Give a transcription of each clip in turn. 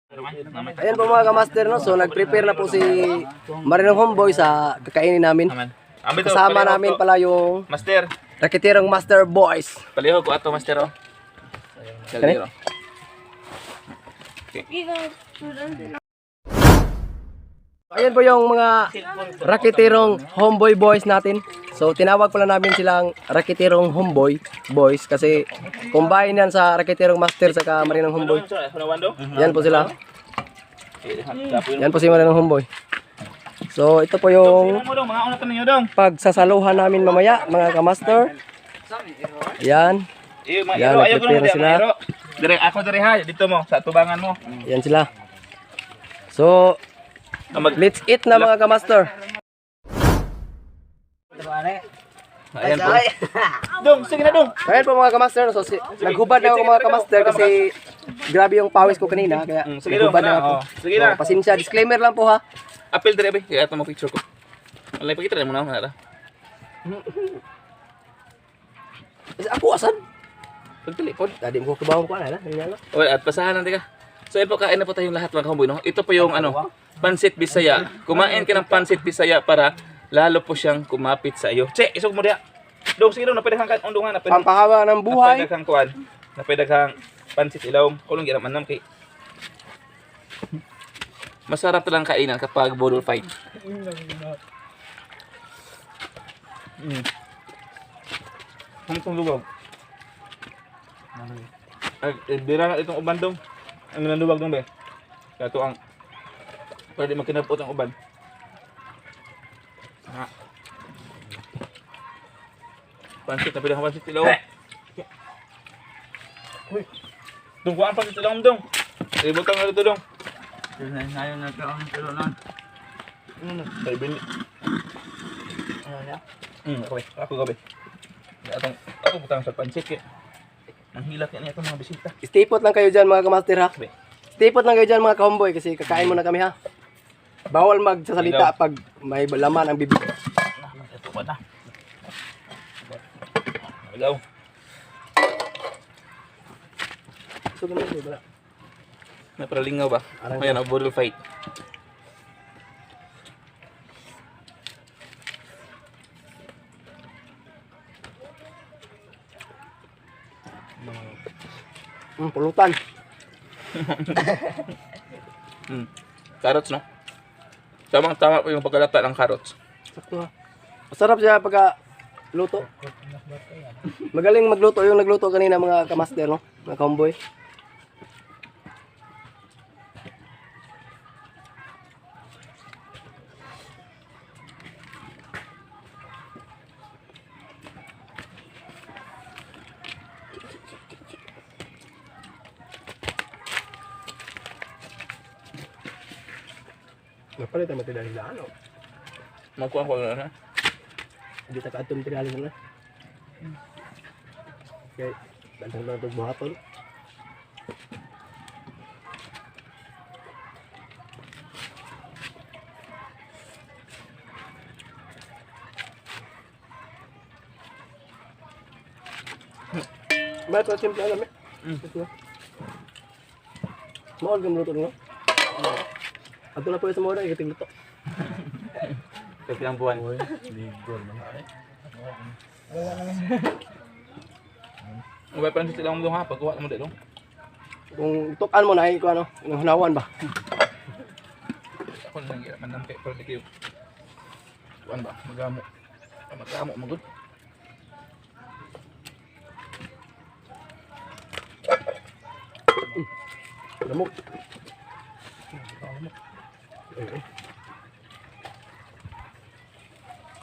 Ayan po mga kamaster, no? So nag-prepare na po si Marinong Homeboy sa kakainin namin. Kasama namin pala yung Master. raketirong Master Boys. Paliho ko ato Master. Kaliro. Ayan po yung mga raketirong Homeboy Boys natin. So tinawag pala namin silang raketirong Homeboy Boys kasi combine yan sa raketirong Master sa Marinong Homeboy. Yan po sila. Yan po si Marinong Homeboy. So ito po yung pagsasaluhan namin mamaya mga kamaster. Yan. Yan, nag-prepare na sila. Dire ako dire ha, dito mo sa tubangan mo. Yan sila. So let's eat na mga kamaster. Ayan po. Dong, sige na dong. Ayan po mga kamaster. So naghubad na ako mga kamaster kasi grabe yung pawis ko kanina. Kaya Sige dong. naghubad na ako. Sige na. So, pasensya, disclaimer lang po ha. Apil dire be, kaya ato mo picture ko. Alay pakita mo na na. Kasi ako asan? Pagtelepon. Tadi mo ko kabawang ko na. O at pasahan natin ka. So ito kain na po tayong lahat mga kahuboy, no? Ito po yung ano, pansit Bisaya. Kumain ka ng pansit Bisaya para lalo po siyang kumapit sa iyo. Che, isog mo diha. Dong sige dong, napadaghang kan undungan na Pampahawa ng buhay. Napadaghang kuan. Napadaghang pansit ilawom. Kulong gyud man nam kay. Masarap lang kainan kapag budol fight. Hangtong lubog. Dira na itong uban dong. Ang nanduwag dong be. Kaya to ang para di makinabot ang uban. Ha. Pansit na pinang pansit ilaw. Uy. Dong kuan pansit ilaw dong. Ibutang na dito dong. Ngayon na ito ang tulo nun. Tayo bini. Ano na? Ako gabi. Ako butang sa pansit kaya. Ang hilak yan itong mga bisita. Stay put lang kayo dyan mga kamaster ha. Stay put lang kayo dyan mga ka-homeboy kasi kakain muna kami ha. Bawal magsasalita pag may laman ang bibig. Ito pa na. Ilaw. So ganun din wala. Napralingaw ba? Ayan, budol fight. Pulutan. Carrots, no? Tamang-tama po yung pagkalata ng carrots. Sakto ha. Masarap siya pagka luto. Magaling magluto yung nagluto kanina mga kamaster no? Mga ka-homeboy. Napalit ang matidali na ano. Magkuha ko na na. Hindi ta kaatong tinali na. Okay, bantang na ito buhaton. Ba't ito simple alam eh? Mahal kang luto nyo? Ato na po yung sa mga ikating luto. Kasi ang buwan. Ubay pa sila mo ha, pagkuha mo dito. Kung tukan mo na, ko ano, hunawan ba? Ako lang gira man kay barbecue. Kuan ba? Magamo. Magamo magud. Lamok.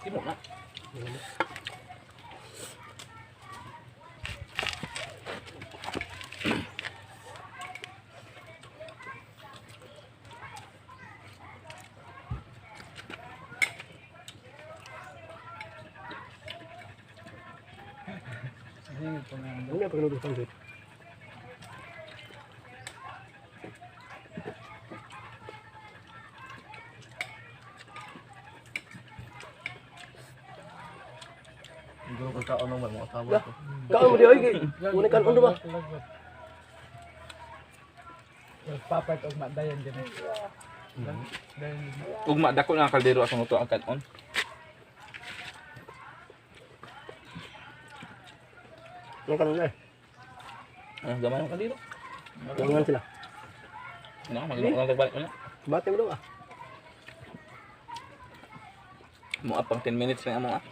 Timo na. Ano yung pagluto sa pansit? Hindi ko taon naman mga asawa ko. Kaan mo di ay, muna kan undo ba? Ugma dako na ang kaldero asang luto ang kanon. Ano ka nila eh? Gamay ang kaldero. Ganyan sila. Magluto lang tagbalik mo na. Bate mo daw ah. Mo pang 10 minutes lang amo ah.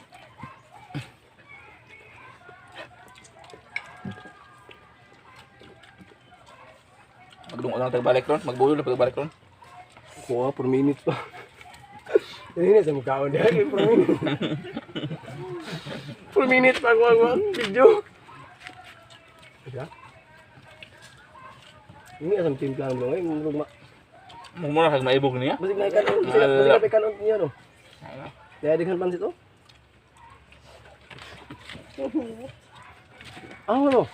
Magdungo lang tagbalik ron, magbulo lang pagbalik ron. Kuha, 4 minutes pa. Hindi na sa mukha ko dyan. 4 minutes. 4 minutes pa kuha video. Kaya? Ini asam timplang dong, murugma. Mumura kag maibog niya. Basig na ikan, basig na ikan niya no. Kaya dengan pansit oh. Ano?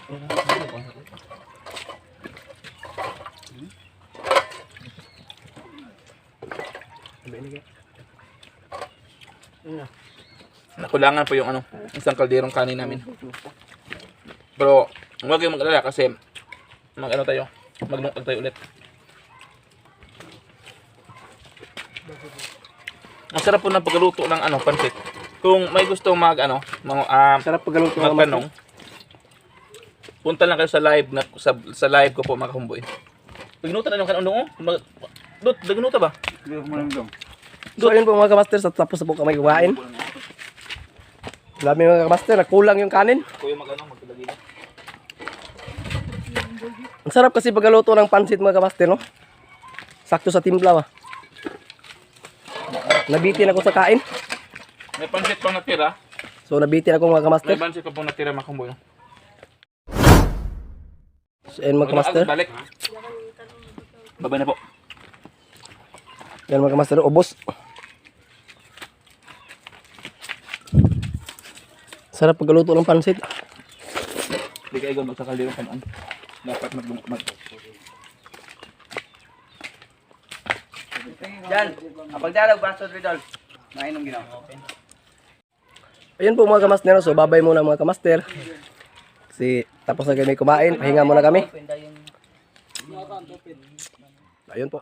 Nakulangan po yung ano, isang kalderong kanin namin. Pero huwag kayong mag-alala kasi mag-ano tayo, maglungkag tayo ulit. Ang sarap po ng pagluto ng ano, pansit. Kung may gusto mag ano, Sarap paggaluto ng magtanong, punta lang kayo sa live na sa live ko po mga kahumboy. Pagnuta na yung kanon oh. Dut, dagnuta ba? So ayun po mga kamaster, sa tapos na po kami kumain. Dami mga kamaster, kulang yung kanin. Kuya mag-ano, magpilagi na. Ang sarap kasi paggaluto ng pansit mga kamaster no. Sakto sa timpla ba. Nabitin ako sa kain. May pansit pang natira. So nabitin ako mga kamaster. May pansit pa pang natira mga kahumboy. So ayun mga kamaster. Balik. Babay na po. Yan mga kamaster, ubos. Sarap paggaluto ng pansit. Hindi kayo magsakalirong kanon. Dapat mag... Yan, kapag dalag, baso ridol. Mainom ginawa. Ayun po mga kamaster, so babay muna mga kamaster. Kasi tapos na kami kumain, pahinga muna kami. Ayun po.